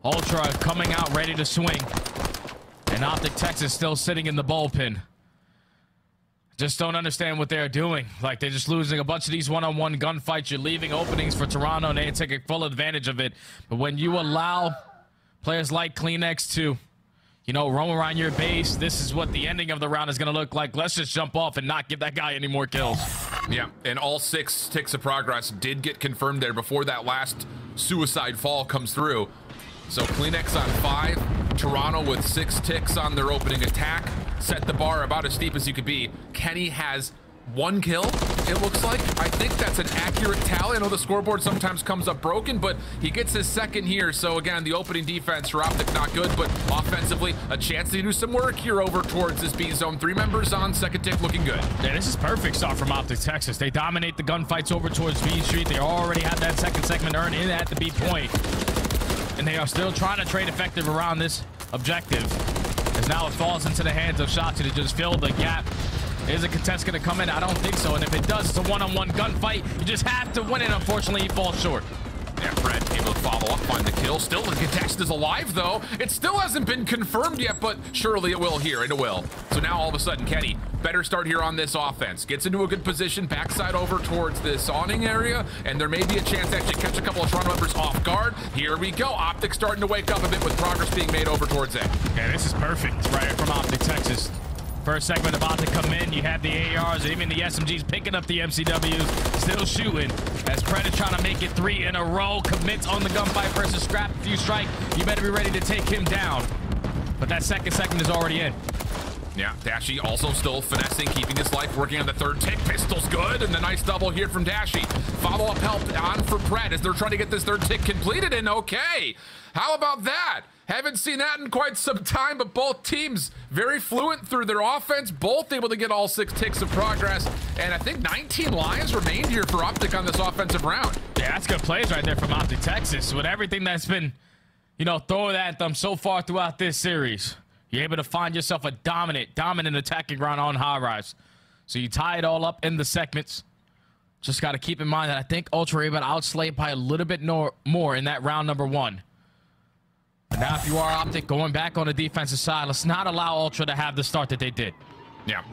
Ultra coming out ready to swing. And Optic Texas still sitting in the bullpen. Just don't understand what they're doing. Like, they're just losing a bunch of these one-on-one gunfights. You're leaving openings for Toronto, and they're taking full advantage of it. But when you allow players like CleanX to, you know, roam around your base, this is what the ending of the round is going to look like. Let's just jump off and not give that guy any more kills. Yeah, and all 6 ticks of progress did get confirmed there before that last suicide fall comes through. So CleanX on 5, Toronto with 6 ticks on their opening attack. Set the bar about as steep as you could be. Kenny has 1 kill, it looks like. I think that's an accurate tally. I know the scoreboard sometimes comes up broken, but he gets his 2nd here. So again, the opening defense for Optic not good, but offensively, a chance to do some work here over towards this B zone. 3 members on, 2nd tick looking good. Yeah, this is perfect start from Optic Texas. They dominate the gunfights over towards B Street. They already had that 2nd segment earned in at the B point. And they are still trying to trade effective around this objective. As now it falls into the hands of Shotzi to just fill the gap. Is a contest going to come in? I don't think so. And if it does, it's a one-on-one gunfight. You just have to win it. Unfortunately, he falls short. Yeah, Fred able to follow up, find the kill. Still, the contest is alive, though. It still hasn't been confirmed yet, but surely it will here, and it will. So now, all of a sudden, Kenny, better start here on this offense. Gets into a good position, backside over towards this awning area, and there may be a chance to actually catch a couple of Toronto members off guard. Here we go. Optic starting to wake up a bit with progress being made over towards A. Yeah, this is perfect right here from Optic, Texas. First segment about to come in. You have the ARs, even the SMGs picking up the MCWs, still shooting. As Predator trying to make it 3 in a row, commits on the gunfight versus Scrap. If you strike, you better be ready to take him down. But that second segment is already in. Yeah, Dashi also still finessing, keeping his life, working on the third tick. Pistol's good, and the nice double here from Dashi. Follow-up help on for Pred as they're trying to get this third tick completed, and okay. How about that? Haven't seen that in quite some time, but both teams very fluent through their offense, both able to get all 6 ticks of progress, and I think 19 lives remained here for Optic on this offensive round. Yeah, that's good plays right there from Optic, Texas. With everything that's been, you know, thrown at them so far throughout this series, you're able to find yourself a dominant attacking ground on high rise. So you tie it all up in the segments. Just got to keep in mind that I think Ultra were able to outslay by a little bit more in that round number 1. But now if you are Optic going back on the defensive side, let's not allow Ultra to have the start that they did. Yeah.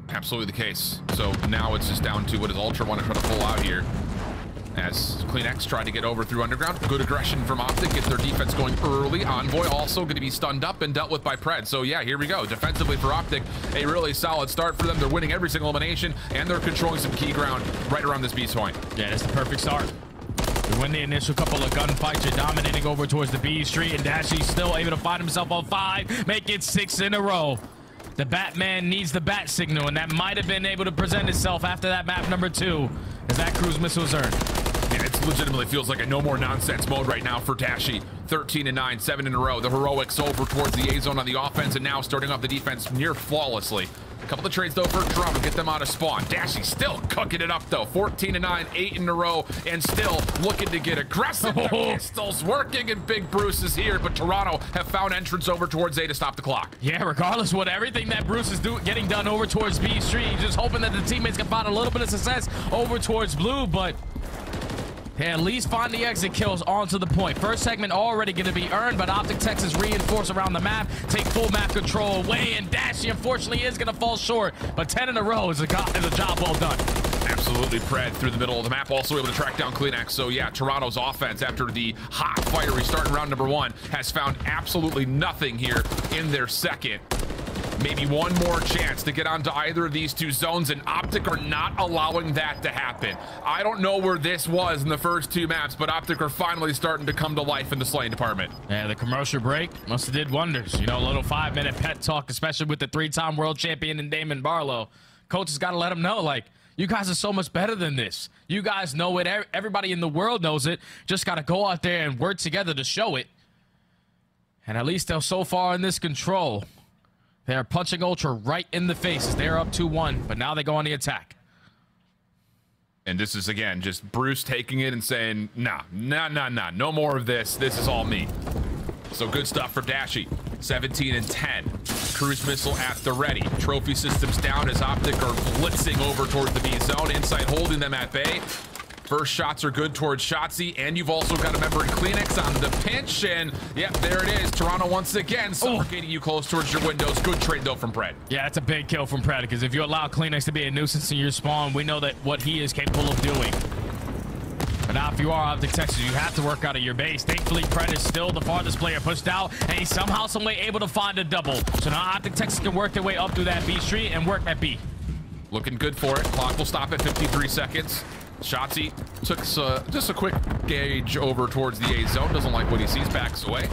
Absolutely the case. So now it's just down to what does Ultra want to try to pull out here. As CleanX tried to get over through Underground. Good aggression from Optic. Get their defense going early. Envoy also going to be stunned up and dealt with by Pred. So yeah, here we go. Defensively for Optic, a really solid start for them. They're winning every single elimination, and they're controlling some key ground right around this B point. Yeah, that's the perfect start. You win the initial couple of gunfights. You're dominating over towards the B Street, and Dashi's still able to find himself on 5. Make it 6 in a row. The Batman needs the bat signal, and that might have been able to present itself after that map number 2 as that cruise missile is earned. Yeah, it legitimately feels like a no more nonsense mode right now for Dashi. 13-9, 7 in a row. The heroics over towards the A zone on the offense, and now starting off the defense near flawlessly. A couple of trades though for Toronto, get them out of spawn. Dashi still cooking it up though. 14-9, 8 in a row, and still looking to get aggressive. The pistols working, and Big Bruce is here, but Toronto have found entrance over towards A to stop the clock. Yeah, regardless of what everything that Bruce is getting done over towards B Street, he's just hoping that the teammates can find a little bit of success over towards Blue, but they at least find the exit kills onto the point. First segment already going to be earned, but Optic Texas reinforce around the map, take full map control away, and Dashi unfortunately is going to fall short, but 10 in a row is a job well done. Absolutely, Pred through the middle of the map, also able to track down CleanX. So yeah, Toronto's offense after the hot fiery start in round number 1 has found absolutely nothing here in their second. Maybe one more chance to get onto either of these 2 zones, and Optic are not allowing that to happen. I don't know where this was in the first 2 maps, but Optic are finally starting to come to life in the slaying department. Yeah, the commercial break must have did wonders. You know, a little 5-minute pet talk, especially with the 3-time world champion and Damon Barlow. Coach has got to let him know, like, you guys are so much better than this. You guys know it. Everybody in the world knows it. Just got to go out there and work together to show it. And at least they're so far in this control. They are punching Ultra right in the face as they're up 2-1, but now they go on the attack. And this is, again, just Bruce taking it and saying, nah, no more of this. This is all me. So good stuff for Dashi. 17-10. Cruise missile at the ready. Trophy systems down as Optic are blitzing over towards the B zone. Inside holding them at bay. First shots are good towards Shotzi, and you've also got a member in CleanX on the pinch, and yep, there it is. Toronto once again suffocating you close towards your windows. Good trade though from Pred. Yeah, that's a big kill from Pred, because if you allow CleanX to be a nuisance in your spawn, we know that what he is capable of doing. But now if you are Optic Texas, you have to work out of your base. Thankfully, Pred is still the farthest player pushed out, and he's somehow, some way able to find a double. So now Optic Texas can work their way up through that B street and work at B. Looking good for it. Clock will stop at 53 seconds. Shotzi took just a quick gauge over towards the A zone. Doesn't like what he sees, backs away.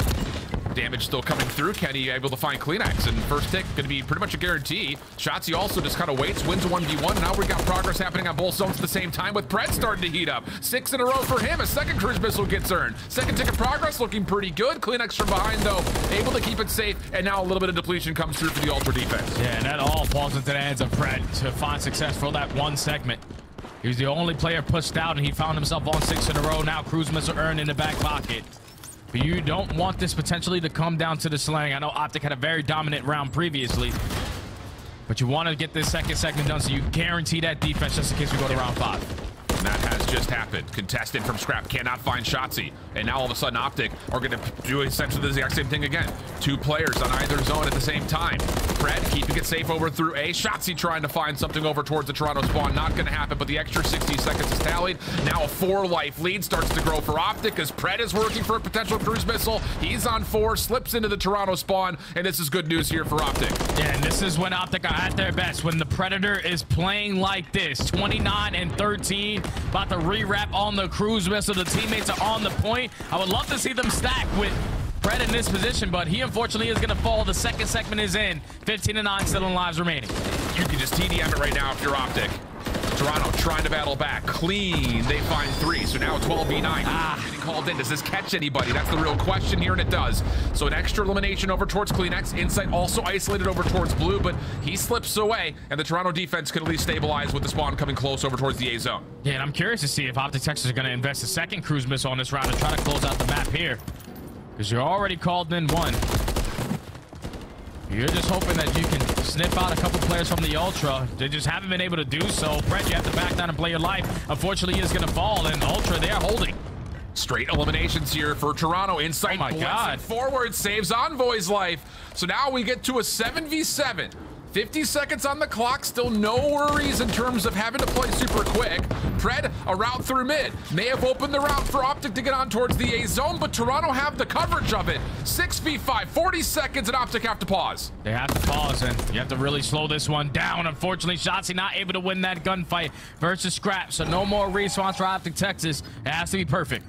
Damage still coming through. Kenny able to find CleanX, and first tick going to be pretty much a guarantee. Shotzi also just kind of waits, wins a 1v1. Now we got progress happening on both zones at the same time, with Pred starting to heat up. 6 in a row for him. A second cruise missile gets earned. Second tick of progress looking pretty good. CleanX from behind though, able to keep it safe, and now a little bit of depletion comes through for the Ultra defense. Yeah, and that all falls into the hands of Pred to find success for that one segment. He was the only player pushed out, and he found himself on 6 in a row. Now cruise missile earned in the back pocket. But you don't want this potentially to come down to the slang. I know Optic had a very dominant round previously, but you want to get this second segment done so you guarantee that defense just in case we go to round 5. And that has just happened. Contested from Scrap, cannot find Shotzzy. And now all of a sudden Optic are gonna do essentially the exact same thing again. 2 players on either zone at the same time. Pred keeping it safe over through A. Shotzzy trying to find something over towards the Toronto spawn. Not gonna happen, but the extra 60 seconds is tallied. Now a 4-life lead starts to grow for Optic as Pred is working for a potential cruise missile. He's on 4, slips into the Toronto spawn, and this is good news here for Optic. Yeah, and this is when Optic are at their best, when the Predator is playing like this. 29 and 13, about to re-wrap on the cruise missile. The teammates are on the point. I would love to see them stack with Pred in this position, but he unfortunately is going to fall. The second segment is in. 15 and 9 still in lives remaining. You can just TDM it right now if you're Optic. Toronto trying to battle back. Clean. They find 3. So now 12v9. Getting called in. Does this catch anybody? That's the real question here, and it does. So an extra elimination over towards CleanX. Insight also isolated over towards Blue, but he slips away, and the Toronto defense can at least stabilize with the spawn coming close over towards the A zone. Yeah, and I'm curious to see if Optic Texas are going to invest a second cruise missile on this round and try to close out the map here. Because you're already called in 1. You're just hoping that you can sniff out a couple players from the Ultra. They just haven't been able to do so. Pred, you have to back down and play your life. Unfortunately, he is going to fall, and Ultra, they are holding. Straight eliminations here for Toronto. Insight, oh my God, forward saves Envoy's life. So now we get to a 7v7. 50 seconds on the clock, still no worries in terms of having to play super quick. Pred, a route through mid. May have opened the route for Optic to get on towards the A zone, but Toronto have the coverage of it. 6v5, 40 seconds, and Optic have to pause. They have to pause, and you have to really slow this one down. Unfortunately, Shotzzy not able to win that gunfight versus Scrap, so no more response for Optic Texas. It has to be perfect.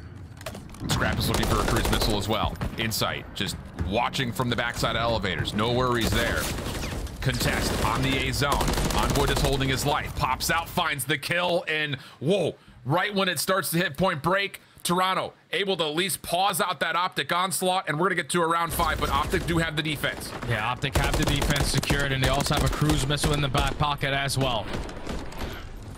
Scrap is looking for a cruise missile as well. Insight, just watching from the backside of elevators. No worries there. Contest on the A zone. Envoy is holding his life. Pops out, finds the kill, and whoa, right when it starts to hit point break, Toronto able to at least pause out that Optic onslaught, and we're gonna get to a round 5, but Optic do have the defense. Yeah, Optic have the defense secured, and they also have a cruise missile in the back pocket as well.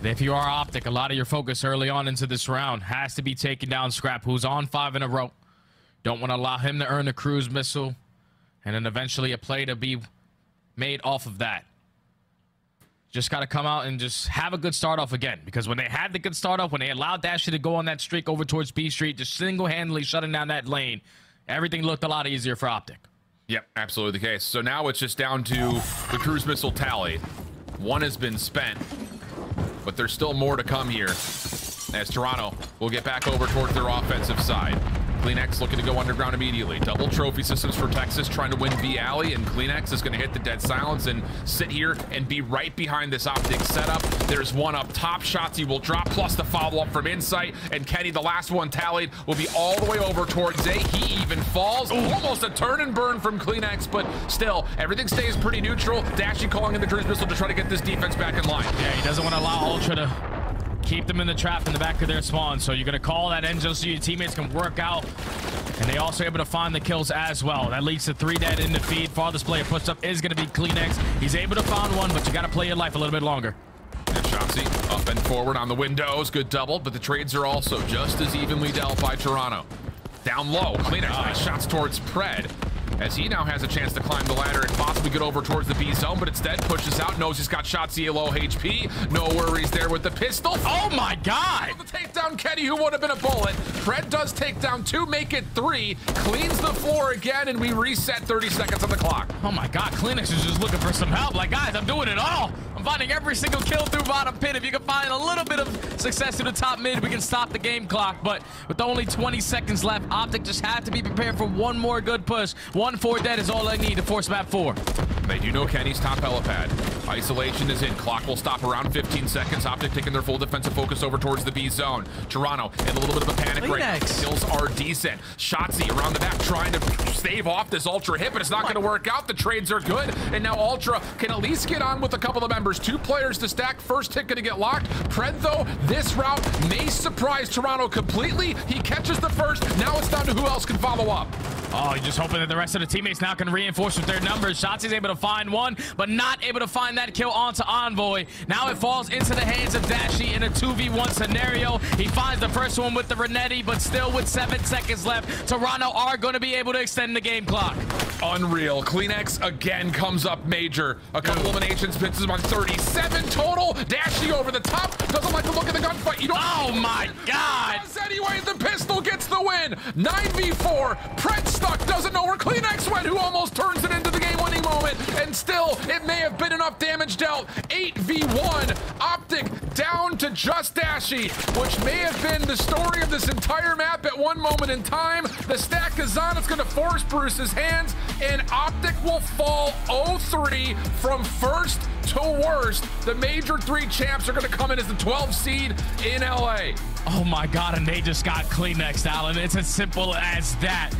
If you are Optic, a lot of your focus early on into this round has to be taking down Scrap, who's on 5 in a row. Don't want to allow him to earn a cruise missile, and then eventually a play to be made off of that. Just got to come out and just have a good start off again, because when they had the good start off, when they allowed Dashy to go on that streak over towards B Street, just single-handedly shutting down that lane, everything looked a lot easier for Optic. Yep, absolutely the case. So now it's just down to the cruise missile tally. 1 has been spent, but there's still more to come here as Toronto will get back over towards their offensive side. CleanX looking to go underground immediately. Double trophy systems for Texas, trying to win V Alley, and CleanX is going to hit the dead silence and sit here and be right behind this Optic setup. There's 1 up top. Shotzzy will drop, plus the follow-up from Insight, and Kenny, the last one tallied, will be all the way over towards A. He even falls. Almost a turn and burn from CleanX, but still, everything stays pretty neutral. Dashy calling in the cruise missile to try to get this defense back in line. Yeah, he doesn't want to allow Ultra to keep them in the trap in the back of their spawn. So you're going to call that in just so your teammates can work out. And they also able to find the kills as well. That leads to 3 dead in the feed. Farthest player pushed up is going to be CleanX. He's able to find 1, but you got to play your life a little bit longer. And Shotzzy up and forward on the windows. Good double, but the trades are also just as evenly dealt by Toronto. Down low, CleanX, nice shots towards Pred, as he now has a chance to climb the ladder and possibly get over towards the B zone, but instead pushes out, knows he's got Shotzzy at low HP. No worries there with the pistol. Oh my God! To take down Kenny, who would have been a bullet. Pred does take down 2, make it 3, cleans the floor again, and we reset 30 seconds on the clock. Oh my God, CleanX is just looking for some help. Like, guys, I'm doing it all. I'm finding every single kill through bottom pit. If you can find a little bit of success through the top mid, we can stop the game clock. But with only 20 seconds left, Optic just have to be prepared for 1 more good push. 1 4 dead is all I need to force map 4. They do know Kenny's top helipad. Isolation is in. Clock will stop around 15 seconds. Optic taking their full defensive focus over towards the B zone. Toronto in a little bit of a panic right now. Kills are decent. Shotzzy around the back trying to stave off this Ultra hit, but it's not going to work out. The trades are good, and now Ultra can at least get on with a couple of members. 2 players to stack. First hit going to get locked. Pred, though, this route may surprise Toronto completely. He catches the first. Now it's down to who else can follow up. Oh, you're just hoping that the rest of the teammates now can reinforce with their numbers. Shotzzy's able to find 1, but not able to find that kill onto Envoy. Now it falls into the hands of Dashy in a 2v1 scenario. He finds the first one with the Renetti, but still with 7 seconds left, Toronto are going to be able to extend the game clock. Unreal. Kleenex again comes up major. A couple eliminations, puts him on 37 total. Dashy over the top. Doesn't like the look of the gunfight. You don't. Oh my God. Anyway, the pistol gets the win. 9v4. Pret stuck. Doesn't know where Kleenex went, who almost turns it into the game-winning moment. And still, it may have been enough damage dealt. 8v1. Optic down to just Dashy, which may have been the story of this entire map at one moment in time. The stack is on. It's going to force Bruce's hands, and Optic will fall 0-3 from first to worst. The Major 3 champs are going to come in as the 12th seed in LA. Oh my God, and they just got Kleenexed, Alan. It's as simple as that.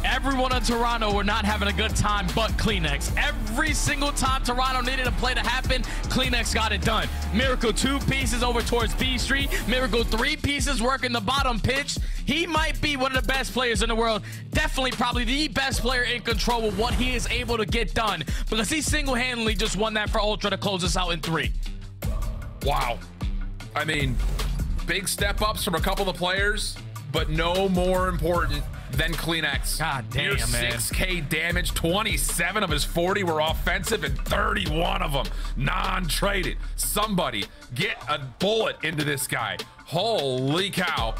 Everyone in Toronto were not having a good time but Kleenex. Every single time Toronto needed a play to happen, Kleenex got it done. Miracle 2 pieces over towards B Street. Miracle 3 pieces working the bottom pitch. He might be one of the best players in the world. Definitely probably the best player in control with what he is able to get done, because he single-handedly just won that for Ultra to close us out in 3. Wow. I mean, big step-ups from a couple of players, but no more important than Kleenex. God damn, Near man. 6K damage. 27 of his 40 were offensive, and 31 of them non-traded. Somebody get a bullet into this guy. Holy cow.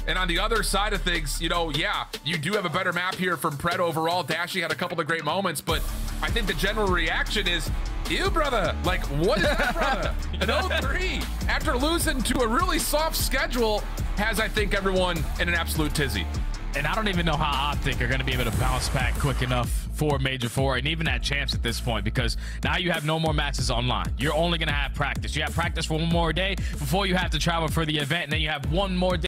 And on the other side of things, you know, yeah, you do have a better map here from Pret overall. Dashy had a couple of great moments, but I think the general reaction is, ew, brother. Like, what is that, brother? An 0-3 after losing to a really soft schedule has, I think, everyone in an absolute tizzy. And I don't even know how Optic are going to be able to bounce back quick enough for Major 4 and even at champs at this point, because now you have no more matches online. You're only going to have practice. You have practice for one more day before you have to travel for the event, and then you have one more day